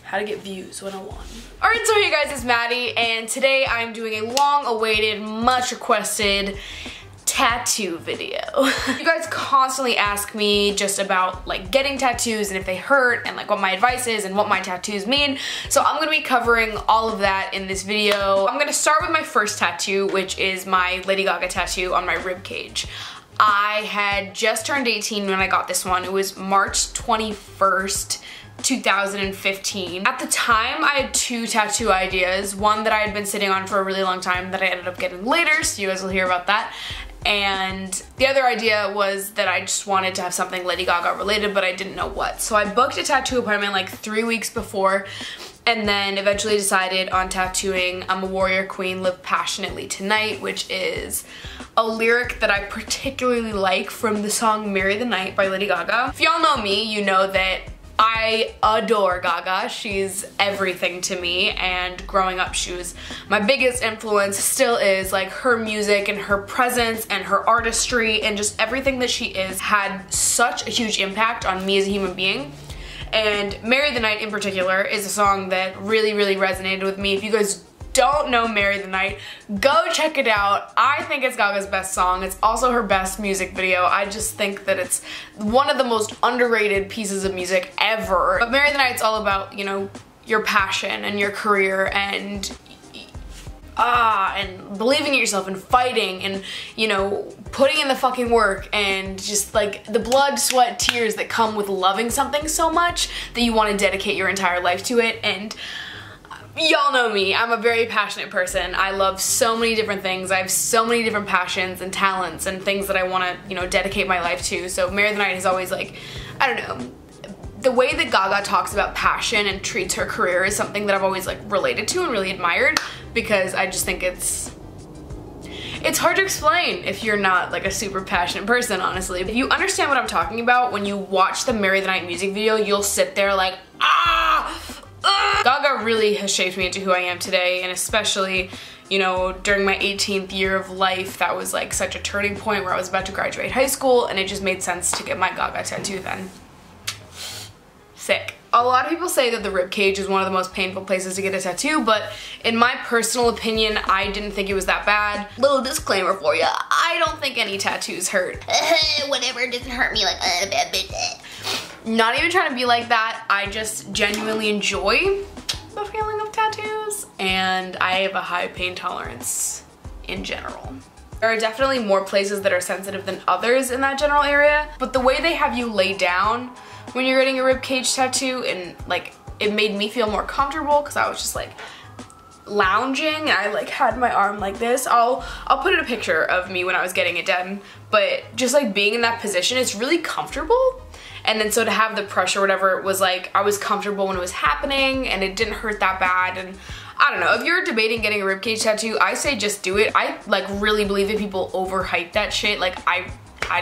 How to get views 101. Alright, so hey guys, it's Maddie, and today I'm doing a long-awaited, much-requested tattoo video. You guys constantly ask me just about like getting tattoos and if they hurt and like what my advice is and what my tattoos mean. So I'm gonna be covering all of that in this video. I'm gonna start with my first tattoo, which is my Lady Gaga tattoo on my rib cage. I had just turned 18 when I got this one. It was March 21st, 2015. At the time, I had two tattoo ideas. One that I had been sitting on for a really long time that I ended up getting later, so you guys will hear about that. And the other idea was that I just wanted to have something Lady Gaga related, but I didn't know what. So I booked a tattoo appointment like 3 weeks before, and then eventually decided on tattooing "I'm a warrior queen, live passionately tonight," which is a lyric that I particularly like from the song "Marry the Night" by Lady Gaga. If y'all know me, you know that I adore Gaga. She's everything to me, and growing up she was my biggest influence, still is. Like, her music and her presence and her artistry and just everything that she is had such a huge impact on me as a human being. And "Marry the Night" in particular is a song that really, really resonated with me. If you guys don't know "Marry the Night," go check it out. I think it's Gaga's best song. It's also her best music video. I just think that it's one of the most underrated pieces of music ever. But "Marry the Night's all about, you know, your passion and your career and believing in yourself and fighting and, you know, putting in the fucking work and just like the blood, sweat, tears that come with loving something so much that you want to dedicate your entire life to it. And y'all know me, I'm a very passionate person. I love so many different things. I have so many different passions and talents and things that I want to, you know, dedicate my life to. So "Marry the Night" is always like, I don't know, the way that Gaga talks about passion and treats her career is something that I've always like related to and really admired, because I just think it's hard to explain if you're not like a super passionate person, honestly. If you understand what I'm talking about, when you watch the "Marry the Night" music video, you'll sit there like, Gaga really has shaped me into who I am today, and especially, you know, during my 18th year of life, that was like such a turning point where I was about to graduate high school, and it just made sense to get my Gaga tattoo then. Sick. A lot of people say that the ribcage is one of the most painful places to get a tattoo, but in my personal opinion, I didn't think it was that bad. Little disclaimer for you, I don't think any tattoos hurt. Whatever, it doesn't hurt me like bad bitch. Not even trying to be like that, I just genuinely enjoy the feeling of tattoos, and I have a high pain tolerance in general. There are definitely more places that are sensitive than others in that general area, but the way they have you lay down when you're getting a ribcage tattoo, and like, it made me feel more comfortable because I was just like lounging and I like had my arm like this. I'll put in a picture of me when I was getting it done, but just like being in that position, it's really comfortable. And then so to have the pressure, whatever, it was like I was comfortable when it was happening and it didn't hurt that bad. And I don't know, if you're debating getting a ribcage tattoo, I say just do it. I like really believe that people overhype that shit. Like I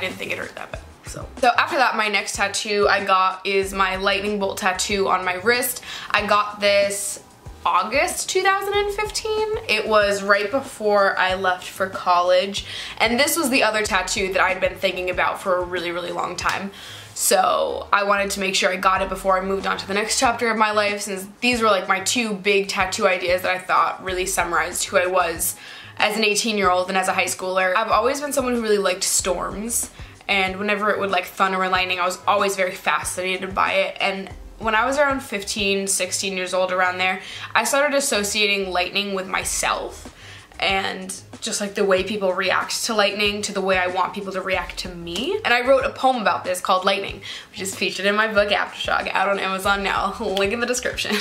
didn't think it hurt that bad. So after that, my next tattoo I got is my lightning bolt tattoo on my wrist. I got this August 2015. It was right before I left for college, and this was the other tattoo that I'd been thinking about for a really, really long time. So I wanted to make sure I got it before I moved on to the next chapter of my life, since these were like my two big tattoo ideas that I thought really summarized who I was as an 18-year-old and as a high schooler. I've always been someone who really liked storms, and whenever it would like thunder and lightning, I was always very fascinated by it. And when I was around 15, 16 years old, around there, I started associating lightning with myself and just like the way people react to lightning to the way I want people to react to me. And I wrote a poem about this called "Lightning," which is featured in my book Aftershock, out on Amazon now, link in the description.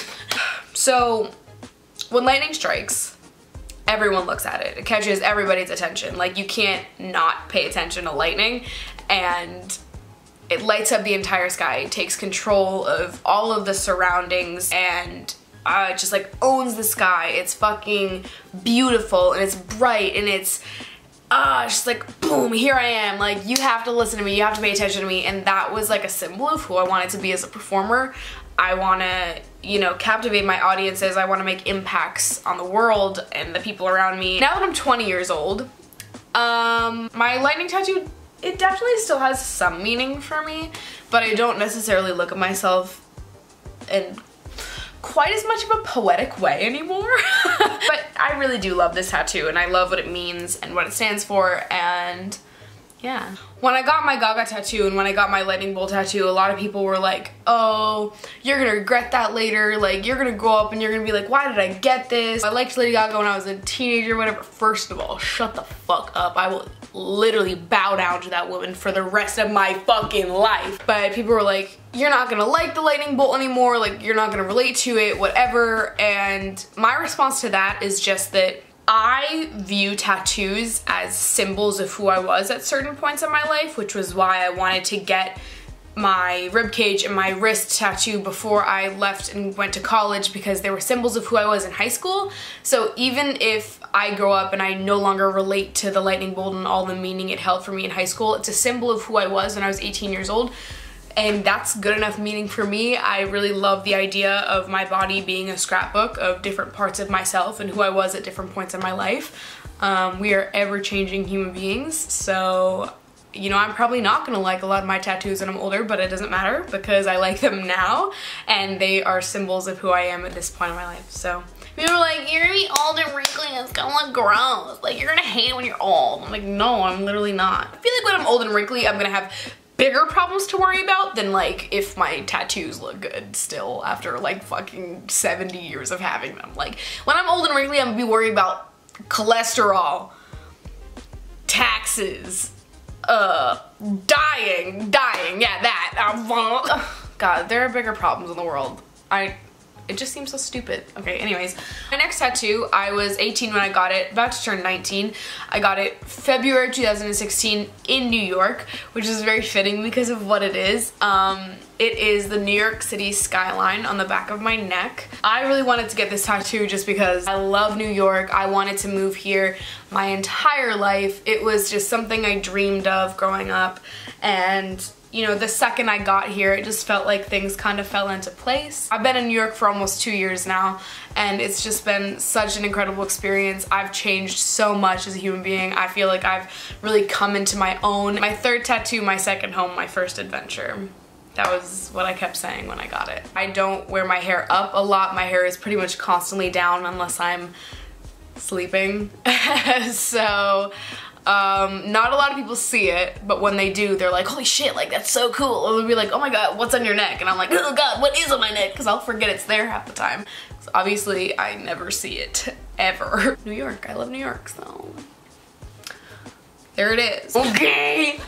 So when lightning strikes, everyone looks at it. It catches everybody's attention. Like, you can't not pay attention to lightning, and it lights up the entire sky. It takes control of all of the surroundings, and it just like owns the sky. It's fucking beautiful, and it's bright, and it's just like, boom, here I am. Like, you have to listen to me, you have to pay attention to me. And that was like a symbol of who I wanted to be as a performer. I want to, you know, captivate my audiences. I want to make impacts on the world and the people around me. Now that I'm 20 years old, my lightning tattoo, it definitely still has some meaning for me, but I don't necessarily look at myself and quite as much of a poetic way anymore. But I really do love this tattoo, and I love what it means and what it stands for, and yeah. When I got my Gaga tattoo and when I got my lightning bolt tattoo, a lot of people were like, oh, you're gonna regret that later. Like, you're gonna grow up and you're gonna be like, why did I get this? I liked Lady Gaga when I was a teenager, whatever. First of all, shut the fuck up. I will literally bow down to that woman for the rest of my fucking life. But people were like, you're not gonna like the lightning bolt anymore. Like, you're not gonna relate to it, whatever. And my response to that is just that I view tattoos as symbols of who I was at certain points in my life, which was why I wanted to get my ribcage and my wrist tattoo before I left and went to college, because they were symbols of who I was in high school. So even if I grow up and I no longer relate to the lightning bolt and all the meaning it held for me in high school, it's a symbol of who I was when I was 18 years old. And that's good enough meaning for me. I really love the idea of my body being a scrapbook of different parts of myself and who I was at different points in my life. We are ever-changing human beings, so, you know, I'm probably not gonna like a lot of my tattoos when I'm older, but it doesn't matter because I like them now, and they are symbols of who I am at this point in my life. So people are like, you're gonna be old and wrinkly and it's gonna look gross. Like, you're gonna hate it when you're old. I'm like, no, I'm literally not. I feel like when I'm old and wrinkly, I'm gonna have bigger problems to worry about than like if my tattoos look good still after like fucking 70 years of having them. Like, when I'm old and wrinkly, I'm gonna be worried about cholesterol, taxes, dying, yeah, that. God, there are bigger problems in the world. It just seems so stupid. Okay, anyways. My next tattoo, I was 18 when I got it, about to turn 19. I got it February 2016 in New York, which is very fitting because of what it is. It is the New York City skyline on the back of my neck. I really wanted to get this tattoo just because I love New York. I wanted to move here my entire life. It was just something I dreamed of growing up, and you know, the second I got here, it just felt like things kind of fell into place. I've been in New York for almost 2 years now, and it's just been such an incredible experience. I've changed so much as a human being. I feel like I've really come into my own. My third tattoo, my second home, my first adventure. That was what I kept saying when I got it. I don't wear my hair up a lot. My hair is pretty much constantly down unless I'm sleeping. So, not a lot of people see it, but when they do, they're like, holy shit, like, that's so cool. Or they'll be like, oh my god, what's on your neck? And I'm like, oh god, what is on my neck? Because I'll forget it's there half the time. So obviously, I never see it, ever. New York, I love New York, so there it is. Okay.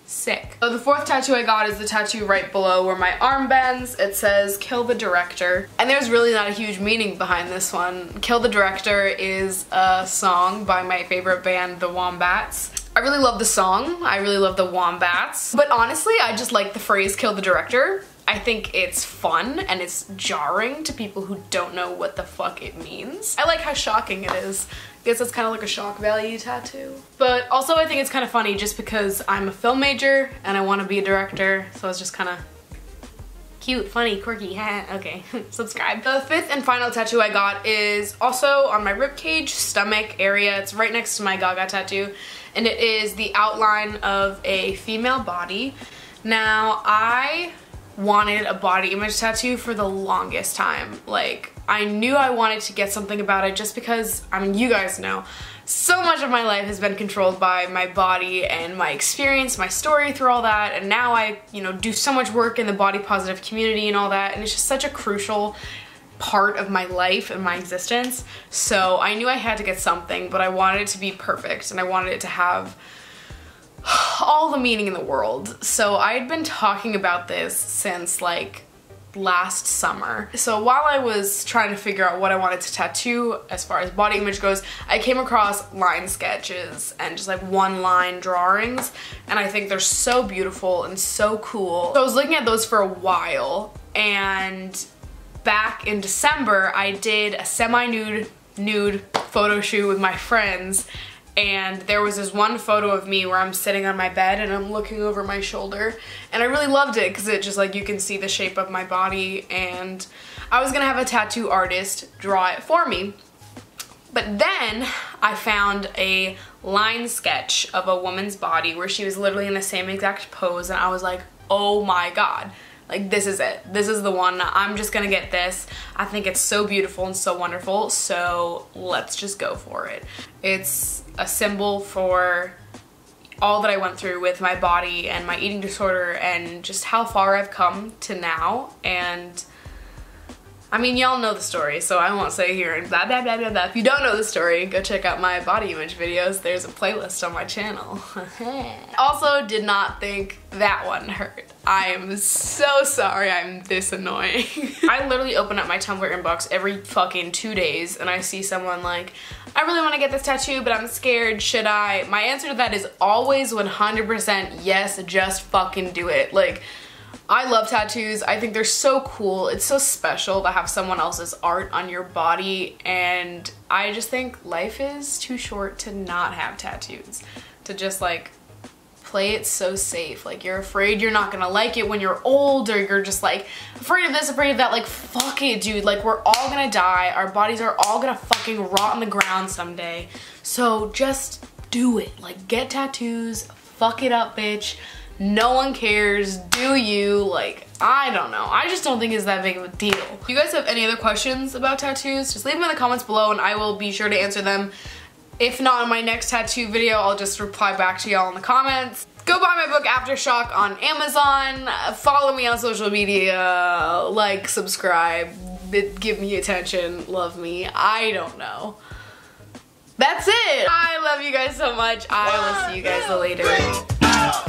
Sick. So the fourth tattoo I got is the tattoo right below where my arm bends. It says, kill the director. And there's really not a huge meaning behind this one. Kill the Director is a song by my favorite band, the Wombats. I really love the song. I really love the Wombats. But honestly, I just like the phrase, kill the director. I think it's fun and it's jarring to people who don't know what the fuck it means. I like how shocking it is. I guess it's kind of like a shock value tattoo. But also I think it's kind of funny just because I'm a film major and I want to be a director, so it's just kind of cute, funny, quirky, okay, subscribe. The fifth and final tattoo I got is also on my ribcage, stomach area. It's right next to my Gaga tattoo, and it is the outline of a female body. Now, I wanted a body image tattoo for the longest time. Like, I knew I wanted to get something about it just because, I mean, you guys know, so much of my life has been controlled by my body and my experience, my story through all that, and now I, you know, do so much work in the body positive community and all that, and it's just such a crucial part of my life and my existence. So I knew I had to get something, but I wanted it to be perfect and I wanted it to have all the meaning in the world. So I had been talking about this since like last summer. So while I was trying to figure out what I wanted to tattoo as far as body image goes, I came across line sketches and just like one line drawings, and I think they're so beautiful and so cool. So I was looking at those for a while, and back in December I did a semi-nude photo shoot with my friends, and there was this one photo of me where I'm sitting on my bed and I'm looking over my shoulder, and I really loved it because it just, like, you can see the shape of my body, and I was gonna have a tattoo artist draw it for me. But then I found a line sketch of a woman's body where she was literally in the same exact pose, and I was like, oh my god. Like, this is it. This is the one. I'm just gonna get this. I think it's so beautiful and so wonderful, so let's just go for it. It's a symbol for all that I went through with my body and my eating disorder and just how far I've come to now. And I mean, y'all know the story, so I won't say here and blah, blah, blah, blah, blah. If you don't know the story, go check out my body image videos. There's a playlist on my channel. Also, did not think that one hurt. I am so sorry I'm this annoying. I literally open up my Tumblr inbox every fucking 2 days and I see someone like, I really want to get this tattoo, but I'm scared, should I? My answer to that is always 100% yes, just fucking do it. Like, I love tattoos. I think they're so cool. It's so special to have someone else's art on your body, and I just think life is too short to not have tattoos. To just like play it so safe. Like, you're afraid you're not gonna like it when you're old, or you're just like afraid of this, afraid of that. Like, fuck it, dude. Like, we're all gonna die. Our bodies are all gonna fucking rot on the ground someday. So just do it. Like, get tattoos. Fuck it up, bitch. No one cares, do you? Like, I don't know. I just don't think it's that big of a deal. If you guys have any other questions about tattoos, just leave them in the comments below and I will be sure to answer them. If not in my next tattoo video, I'll just reply back to y'all in the comments. Go buy my book Aftershock on Amazon. Follow me on social media. Like, subscribe, give me attention, love me. I don't know. That's it. I love you guys so much. I will see you guys later.